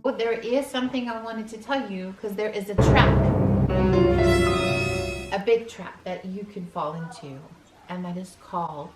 Well, there is something I wanted to tell you because there is a trap, a big trap that you can fall into, and that is called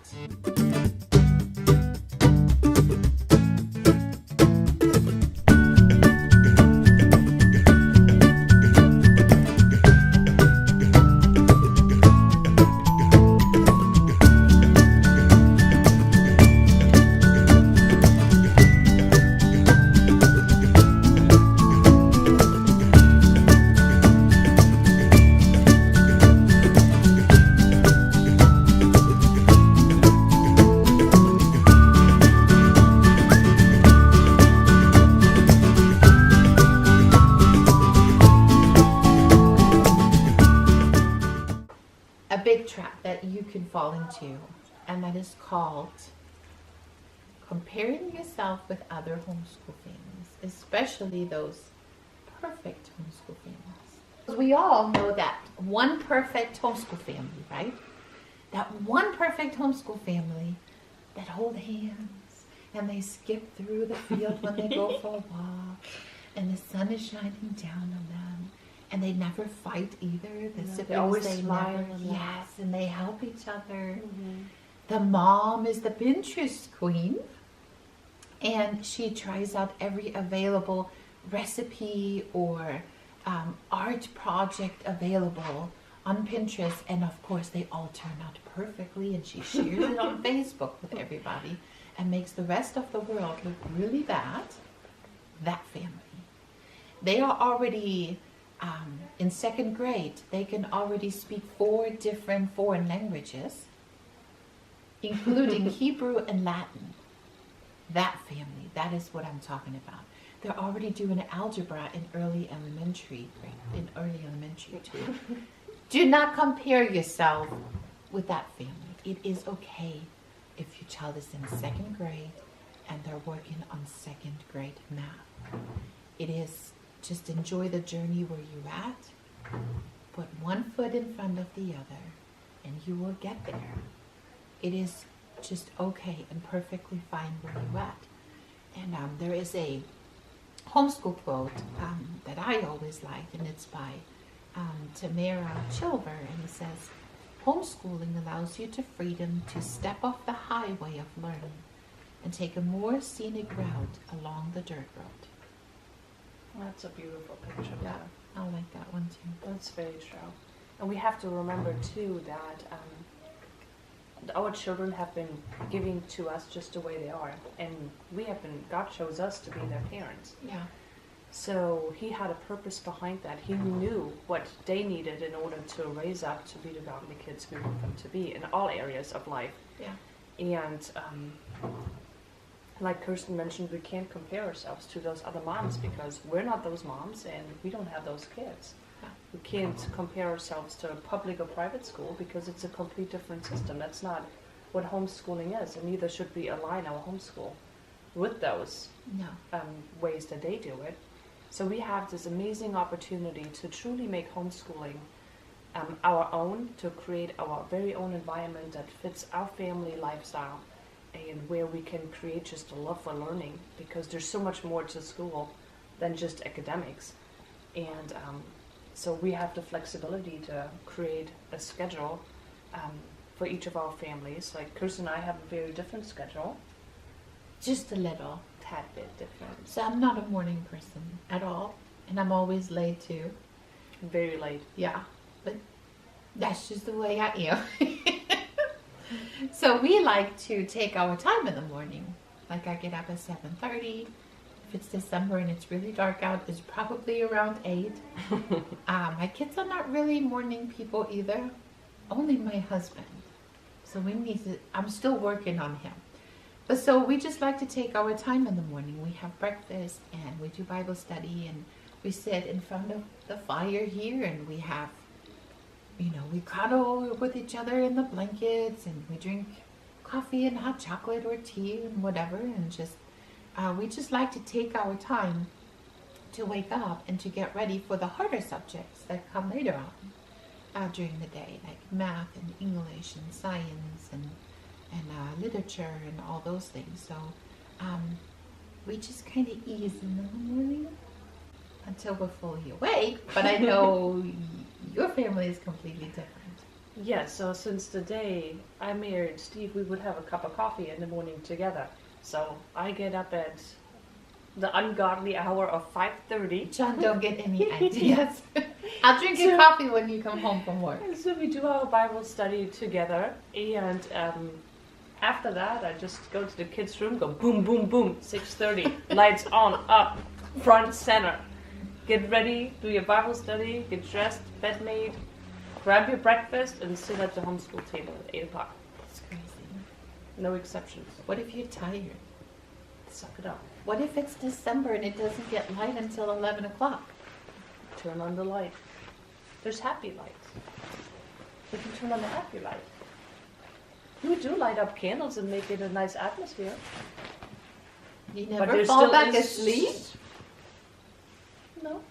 a big trap that you can fall into, and that is called comparing yourself with other homeschool families, especially those perfect homeschool families. We all know that one perfect homeschool family, right? That one perfect homeschool family that hold hands and they skip through the field when they go for a walk and the sun is shining down on them. And they never fight either. The siblings, they always they smile. never, yes, and they help each other. Mm-hmm. The mom is the Pinterest queen, and she tries out every available recipe or art project available on Pinterest, and of course they all turn out perfectly, and she shares it on Facebook with everybody and makes the rest of the world look really bad. That family. They are already in second grade. They can already speak 4 different foreign languages, including Hebrew and Latin. That family, that is what I'm talking about. They're already doing algebra in early elementary too. Do not compare yourself with that family. It is okay if your child is in 2nd grade and they're working on 2nd grade math. It is just enjoy the journey where you're at. Put one foot in front of the other and you will get there. It is just okay and perfectly fine where you're at. And there is a homeschool quote that I always liked, and it's by Tamara Chilver, and it says, "Homeschooling allows you the freedom to step off the highway of learning and take a more scenic route along the dirt road." That's a beautiful picture. Yeah, I like that one too. That's very true. And we have to remember too that our children have been giving to us just the way they are, and God chose us to be their parents. Yeah. So He had a purpose behind that. He knew what they needed in order to raise up to be the godly kids we want them to be in all areas of life. Yeah. And like Kirsten mentioned, we can't compare ourselves to those other moms because we're not those moms and we don't have those kids. Yeah. We can't compare ourselves to a public or private school because it's a complete different system. That's not what homeschooling is, and neither should we align our homeschool with those ways that they do it. So we have this amazing opportunity to truly make homeschooling our own, to create our very own environment that fits our family lifestyle, and where we can create just a love for learning, because there's so much more to school than just academics. And so we have the flexibility to create a schedule for each of our families. Like Kirsten and I have a very different schedule. Just a little. Tad bit different. So I'm not a morning person at all, and I'm always late too. Very late. Yeah, but that's just the way I am. So we like to take our time in the morning. Like I get up at 7:30. If it's December and it's really dark out, it's probably around 8. My kids are not really morning people either. Only my husband. So I'm still working on him. But so we just like to take our time in the morning. We have breakfast and we do Bible study and we sit in front of the fire here and we have, we cuddle with each other in the blankets and we drink coffee and hot chocolate or tea and whatever, and just we just like to take our time to wake up and to get ready for the harder subjects that come later on during the day, like math and English and science and literature and all those things. So we just kind of ease in the morning until we're fully awake. But I know your family is completely different. Yeah, so since the day I married Steve, we would have a cup of coffee in the morning together. So I get up at the ungodly hour of 5:30. John, don't get any ideas. I'll drink your coffee when you come home from work. So we do our Bible study together, and after that, I just go to the kids' room, go boom, boom, boom, 6:30, lights on, up, front, center. Get ready, do your Bible study, get dressed, bed made, grab your breakfast, and sit at the homeschool table at 8 o'clock. It's crazy. No exceptions. What if you're tired? Suck it up. What if it's December and it doesn't get light until 11 o'clock? Turn on the light. There's happy lights. We can turn on the happy light. We do light up candles and make it a nice atmosphere. You But never there fall still back is- asleep? No.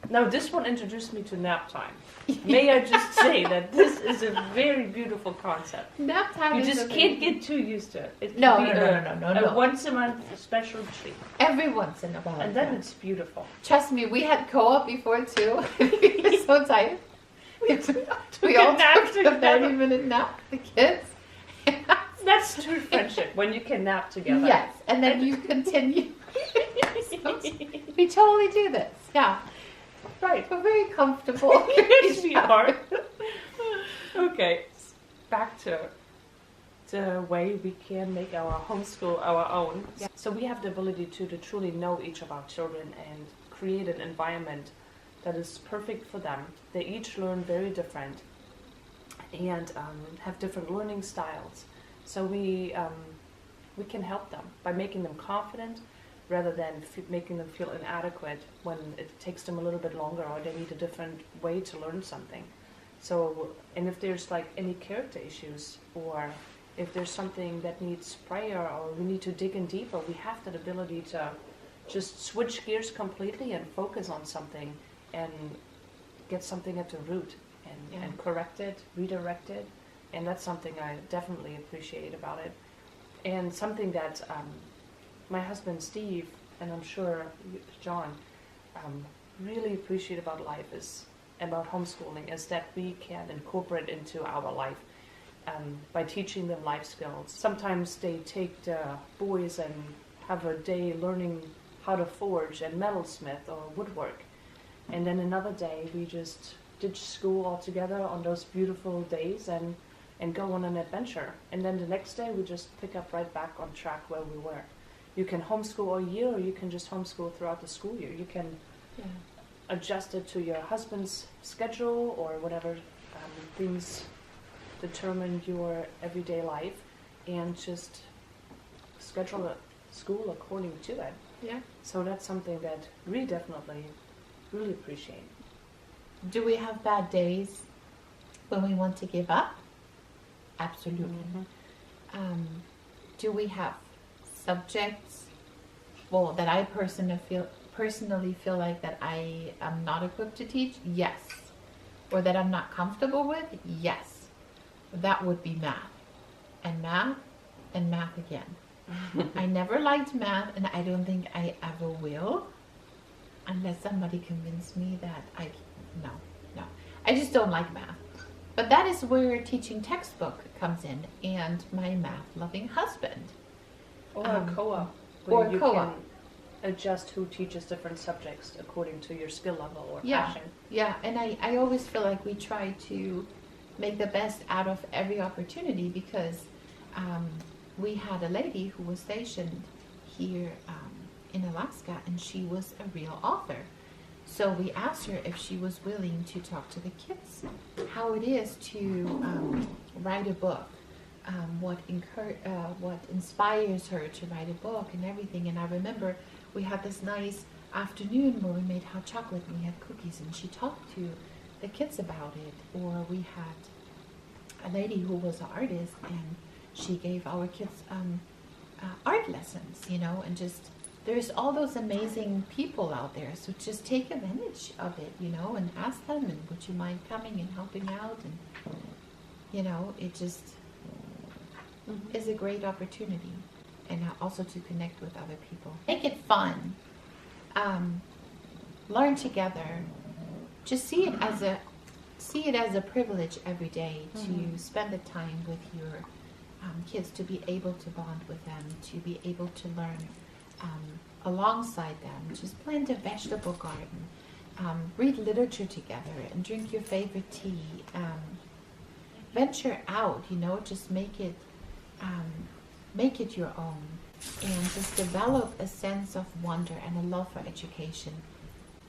Now this one introduced me to nap time. May I just say that this is a very beautiful concept. Nap time You is just amazing. can't get too used to it. It can No, be no. a once a month special treat. Every once in a while. And then yeah. it's beautiful. Trust me, we had co-op before too. We were so tired. We all nap took a together. 30-minute nap, the kids. That's true friendship, when you can nap together. Yes, and then you continue. So, we totally do this. Yeah, Right. we're very comfortable. Yes, we are. Okay, back to the way we can make our homeschool our own. Yeah. So we have the ability to truly know each of our children and create an environment that is perfect for them. They each learn very different and have different learning styles. So we can help them by making them confident rather than making them feel inadequate when it takes them a little bit longer or they need a different way to learn something. So, and if there's like any character issues or if there's something that needs prayer or we need to dig in deeper, we have that ability to just switch gears completely and focus on something and get something at the root and correct it, redirect it. And that's something I definitely appreciate about it. And something that my husband Steve, and I'm sure John, really appreciate about life is, about homeschooling, is that we can incorporate into our life by teaching them life skills. Sometimes they take the boys and have a day learning how to forge and metalsmith or woodwork. And then another day we just ditch school altogether on those beautiful days and go on an adventure. And then the next day we just pick up right back on track where we were. You can homeschool all year or you can just homeschool throughout the school year. You can adjust it to your husband's schedule or whatever things determine your everyday life and just schedule a school according to it. Yeah. So that's something that we definitely really appreciate. Do we have bad days when we want to give up? Absolutely. Mm-hmm. Do we have subjects, well, that I personally feel like that I am not equipped to teach? Yes. Or that I'm not comfortable with? Yes. That would be math. And math, and math again. I never liked math, and I don't think I ever will, unless somebody convinced me that no. I just don't like math. But that is where teaching textbook comes in, and my math-loving husband. Or a co-op. Or Where a you co-op. can adjust who teaches different subjects according to your skill level or Yeah. passion. Yeah, and I always feel like we try to make the best out of every opportunity because we had a lady who was stationed here in Alaska, and she was a real author. So we asked her if she was willing to talk to the kids how it is to write a book, what inspires her to write a book and everything. And I remember we had this nice afternoon where we made hot chocolate and we had cookies, and she talked to the kids about it. Or we had a lady who was an artist, and she gave our kids art lessons, and just there's all those amazing people out there. So just take advantage of it, and ask them, and would you mind coming and helping out? And, it just is a great opportunity. and also to connect with other people. Make it fun. Learn together. Just see it as a privilege every day to spend the time with your kids, to be able to bond with them, to be able to learn alongside them. Just plant a vegetable garden. Read literature together and drink your favorite tea. Venture out, just make it your own, and just develop a sense of wonder and a love for education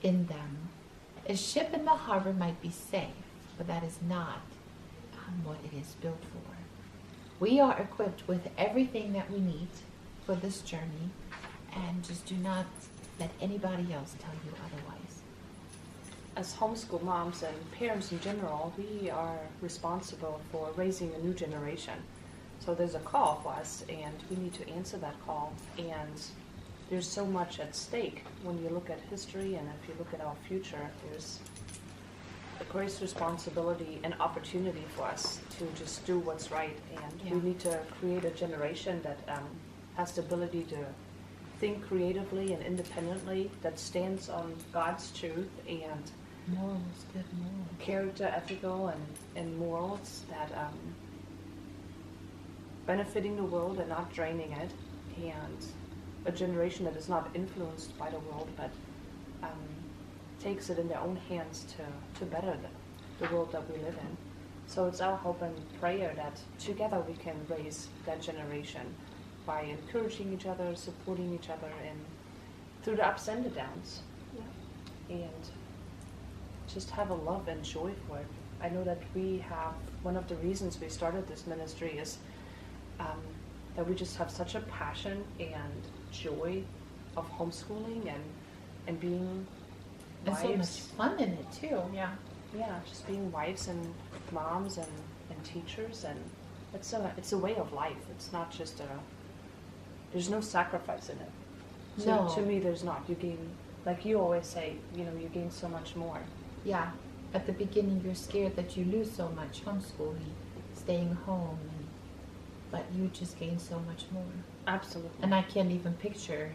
in them. A ship in the harbor might be safe, but that is not what it is built for. We are equipped with everything that we need for this journey, and just do not let anybody else tell you otherwise. As homeschool moms and parents in general, we are responsible for raising a new generation. So there's a call for us, and we need to answer that call. And there's so much at stake when you look at history, and if you look at our future, there's a great responsibility and opportunity for us to just do what's right. And we need to create a generation that has the ability to think creatively and independently, that stands on God's truth and morals, good morals, character, ethical, and morals that benefiting the world and not draining it, and a generation that is not influenced by the world but takes it in their own hands to better the world that we live in. So it's our hope and prayer that together we can raise that generation by encouraging each other, supporting each other, and through the ups and the downs. And just have a love and joy for it. I know that we have, one of the reasons we started this ministry is that we just have such a passion and joy of homeschooling and being wives. And so much fun in it too. Yeah, just being wives and moms and teachers, and it's a way of life. It's not just there's no sacrifice in it. No. To me, there's not. You gain, like you always say, you gain so much more. Yeah. At the beginning, you're scared that you lose so much homeschooling, staying home, but you just gain so much more. Absolutely. And I can't even picture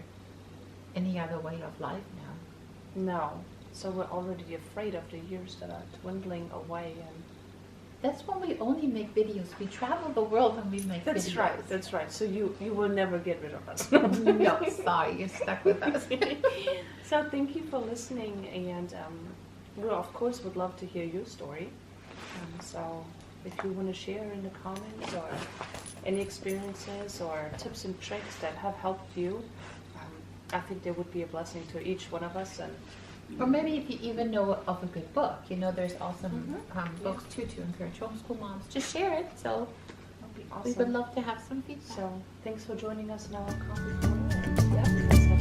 any other way of life now. No. So we're already afraid of the years that are dwindling away, and that's when we only make videos. We travel the world and we make videos. That's right. So you will never get rid of us. No, sorry, you're stuck with us. So thank you for listening, and we of course would love to hear your story. So if you want to share in the comments or any experiences or tips and tricks that have helped you, I think they would be a blessing to each one of us. And or maybe if you even know of a good book, there's awesome books too to encourage homeschool moms. Just share it. So that'd be awesome. We would love to have some feedback. So thanks for joining us in our coffee corner.